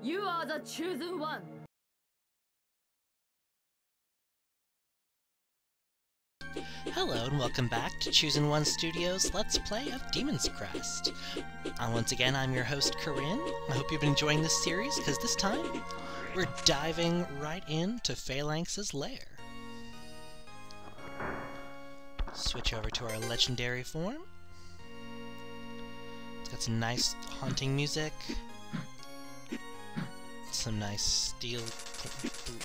You are the chosen one. Hello and welcome back to Chosen One Studios' Let's Play of Demon's Crest. Once again, I'm your host, Corinne. I hope you've been enjoying this series, because this time, we're diving right into Phalanx's lair. Switch over to our legendary form. It's got some nice haunting music. Some nice steel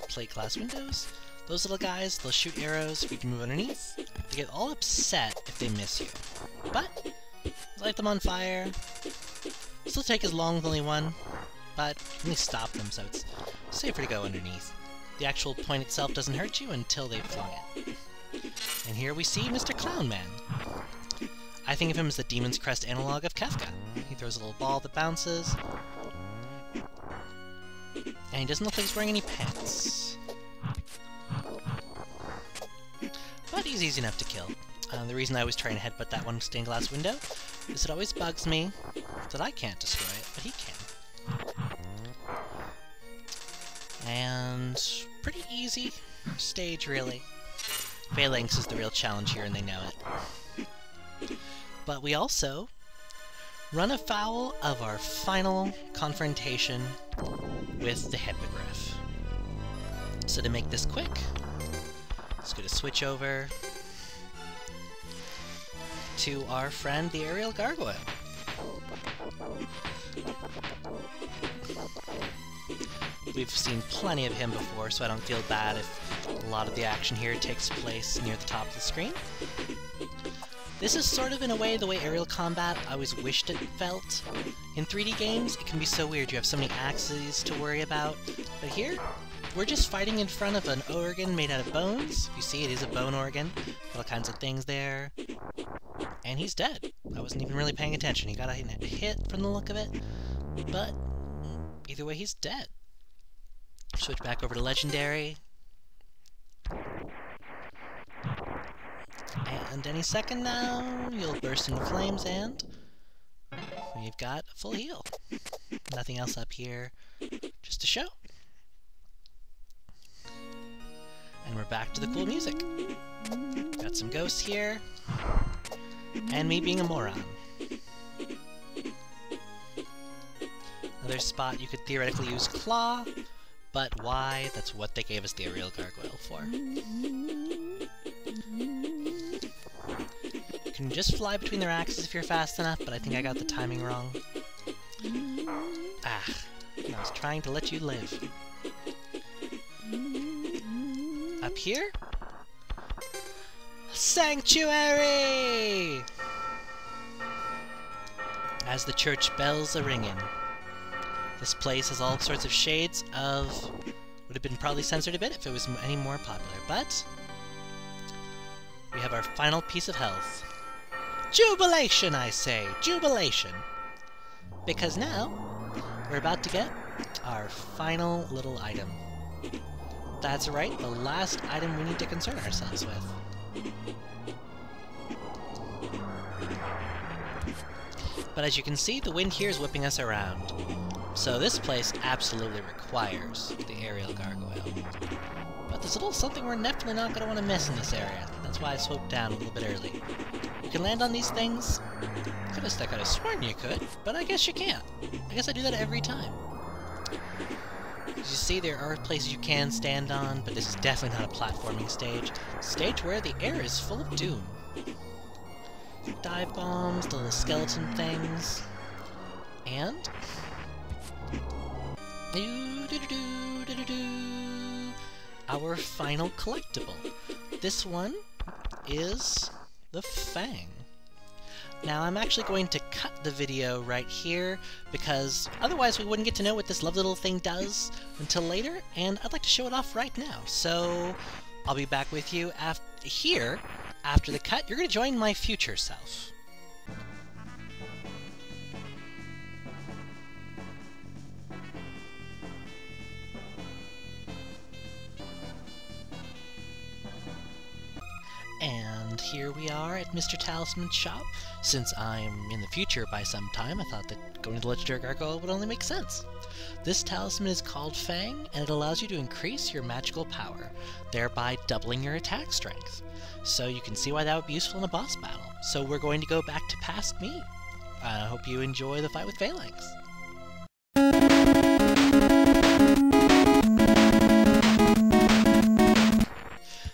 plate glass windows. Those little guys, they'll shoot arrows if you can move underneath. They get all upset if they miss you. But, light them on fire. Still take as long as only one, but you can at least stop them, so it's safer to go underneath. The actual point itself doesn't hurt you until they've flung it. And here we see Mr. Clown Man. I think of him as the Demon's Crest analog of Kafka. He throws a little ball that bounces. And he doesn't look like he's wearing any pants. But he's easy enough to kill. The reason I always try and headbutt that one stained glass window is it always bugs me that I can't destroy it, but he can. And pretty easy stage, really. Phalanx is the real challenge here, and they know it. But we also run afoul of our final confrontation with the Hippogriff. So to make this quick, let's go to switch over to our friend, the Aerial Gargoyle. We've seen plenty of him before, so I don't feel bad if a lot of the action here takes place near the top of the screen. This is sort of, in a way, the way aerial combat I always wished it felt. In 3D games, it can be so weird. You have so many axes to worry about. But here, we're just fighting in front of an organ made out of bones. You see, it is a bone organ. All kinds of things there. And he's dead. I wasn't even really paying attention. He got a hit from the look of it. But either way, he's dead. Switch back over to Legendary. And any second now, you'll burst into flames, and we've got a full heal. Nothing else up here, just a show. And we're back to the cool music. Got some ghosts here, and me being a moron. Another spot you could theoretically use Claw, but why? That's what they gave us the Aerial Gargoyle for. You can just fly between their axes if you're fast enough, but I think I got the timing wrong. Ah, I was trying to let you live. Up here? Sanctuary! As the church bells a-ringing. This place has all sorts of shades of... would have been probably censored a bit if it was any more popular, but we have our final piece of health. Jubilation, I say! Jubilation! Because now, we're about to get our final little item. That's right, the last item we need to concern ourselves with. But as you can see, the wind here is whipping us around. So this place absolutely requires the Aerial Gargoyle. But there's a little something we're definitely not going to want to miss in this area. That's why I swooped down a little bit early. You can land on these things. I could have sworn you could, but I guess you can't. I guess I do that every time. As you see, there are places you can stand on, but this is definitely not a platforming stage. It's a stage where the air is full of doom. Dive bombs, the little skeleton things, and our final collectible. This one is the Fang. Now I'm actually going to cut the video right here because otherwise we wouldn't get to know what this lovely little thing does until later, and I'd like to show it off right now. So I'll be back with you after the cut. You're going to join my future self. And here we are at Mr. Talisman's shop. Since I'm in the future by some time, I thought that going to the Legendary Gargoyle would only make sense. This talisman is called Fang, and it allows you to increase your magical power, thereby doubling your attack strength. So you can see why that would be useful in a boss battle. So we're going to go back to past me. I hope you enjoy the fight with Phalanx.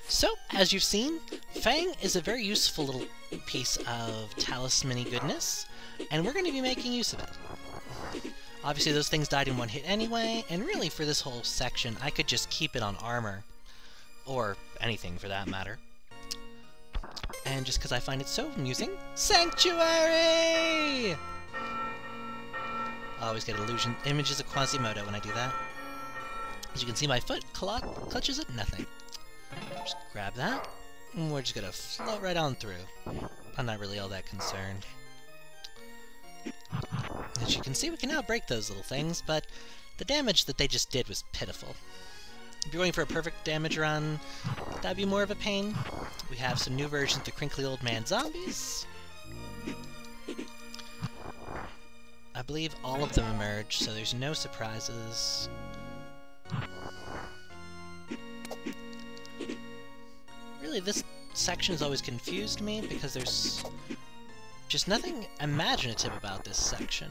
So, as you've seen, Fang is a very useful little piece of talisman-y goodness, and we're going to be making use of it. Obviously those things died in one hit anyway, and really for this whole section I could just keep it on armor, or anything for that matter. And just because I find it so amusing, Sanctuary! I always get images of Quasimodo when I do that. As you can see, my foot clutches at nothing. Just grab that, and we're just gonna float right on through. I'm not really all that concerned. As you can see, we can now break those little things, but the damage that they just did was pitiful. If you're going for a perfect damage run, that'd be more of a pain. We have some new versions of the Crinkly Old Man zombies. I believe all of them emerged, so there's no surprises. Really, this section has always confused me because there's just nothing imaginative about this section.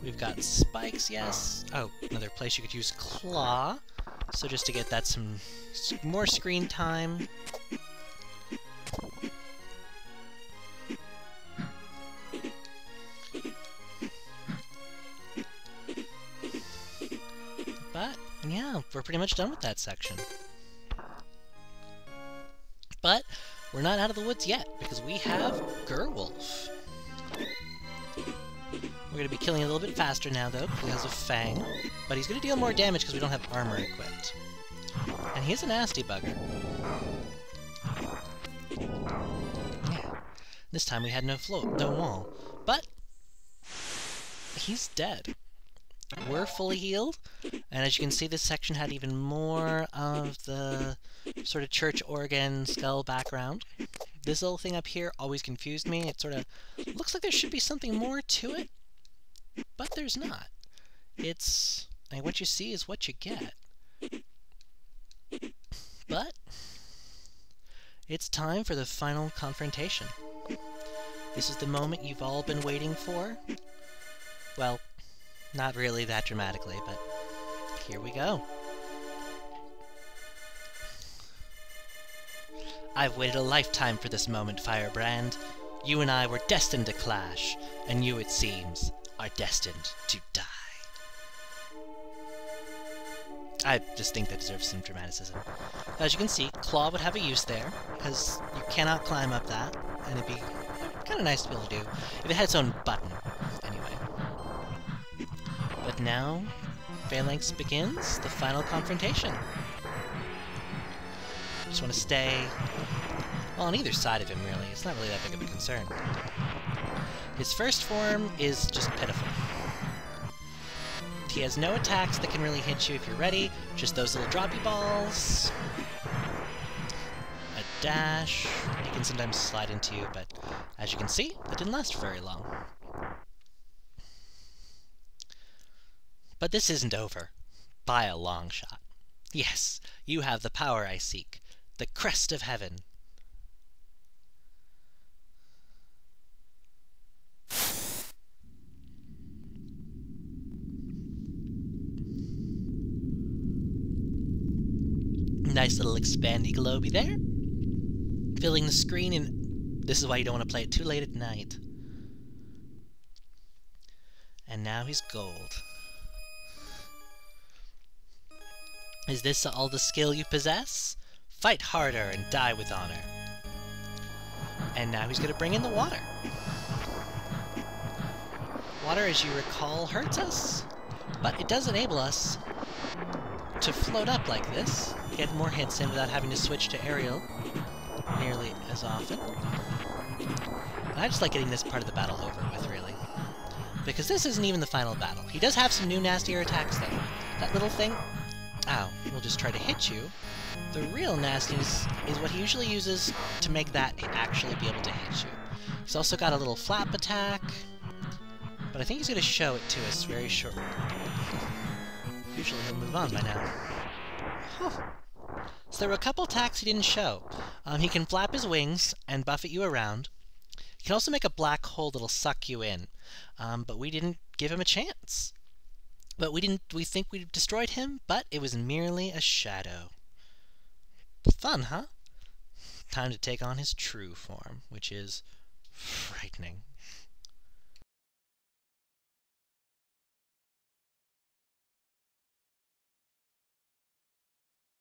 We've got spikes, yes. Oh, another place you could use claw. So just to get that some more screen time. But, yeah, we're pretty much done with that section. But we're not out of the woods yet, because we have Gerwolf. We're going to be killing a little bit faster now, though, because of Fang. But he's going to deal more damage because we don't have armor equipped. And he's a nasty bugger. Yeah. This time we had no wall. But he's dead. We're fully healed, and as you can see, this section had even more of the sort of church organ skull background. This little thing up here always confused me. It sort of looks like there should be something more to it, but there's not. It's, I mean, what you see is what you get. But it's time for the final confrontation. This is the moment you've all been waiting for. Well, not really that dramatically, but here we go. I've waited a lifetime for this moment, Firebrand. You and I were destined to clash, and you, it seems, are destined to die. I just think that deserves some dramaticism. As you can see, Claw would have a use there, because you cannot climb up that, and it'd be kind of nice to be able to do, if it had its own button, anyway. But now, Phalanx begins the final confrontation. Just want to stay, well, on either side of him, really. It's not really that big of a concern. His first form is just pitiful. He has no attacks that can really hit you if you're ready, just those little droppy balls. A dash. He can sometimes slide into you, but as you can see, that didn't last very long. But this isn't over, by a long shot. Yes, you have the power I seek, the Crest of Heaven. Nice little expandy globy there, filling the screen, and this is why you don't want to play it too late at night. And now he's gold. Is this all the skill you possess? Fight harder and die with honor. And now he's going to bring in the water. Water, as you recall, hurts us, but it does enable us to float up like this, get more hits in without having to switch to aerial nearly as often. And I just like getting this part of the battle over with, really. Because this isn't even the final battle. He does have some new nastier attacks, though. That little thing... Ow. will just try to hit you. The real nastiness is what he usually uses to make that actually be able to hit you. He's also got a little flap attack, but I think he's going to show it to us very shortly. Usually he'll move on by now. Whew. So there were a couple attacks he didn't show. He can flap his wings and buffet you around. He can also make a black hole that'll suck you in, but we didn't give him a chance. But we think we destroyed him, but it was merely a shadow. Fun, huh? Time to take on his true form, which is frightening.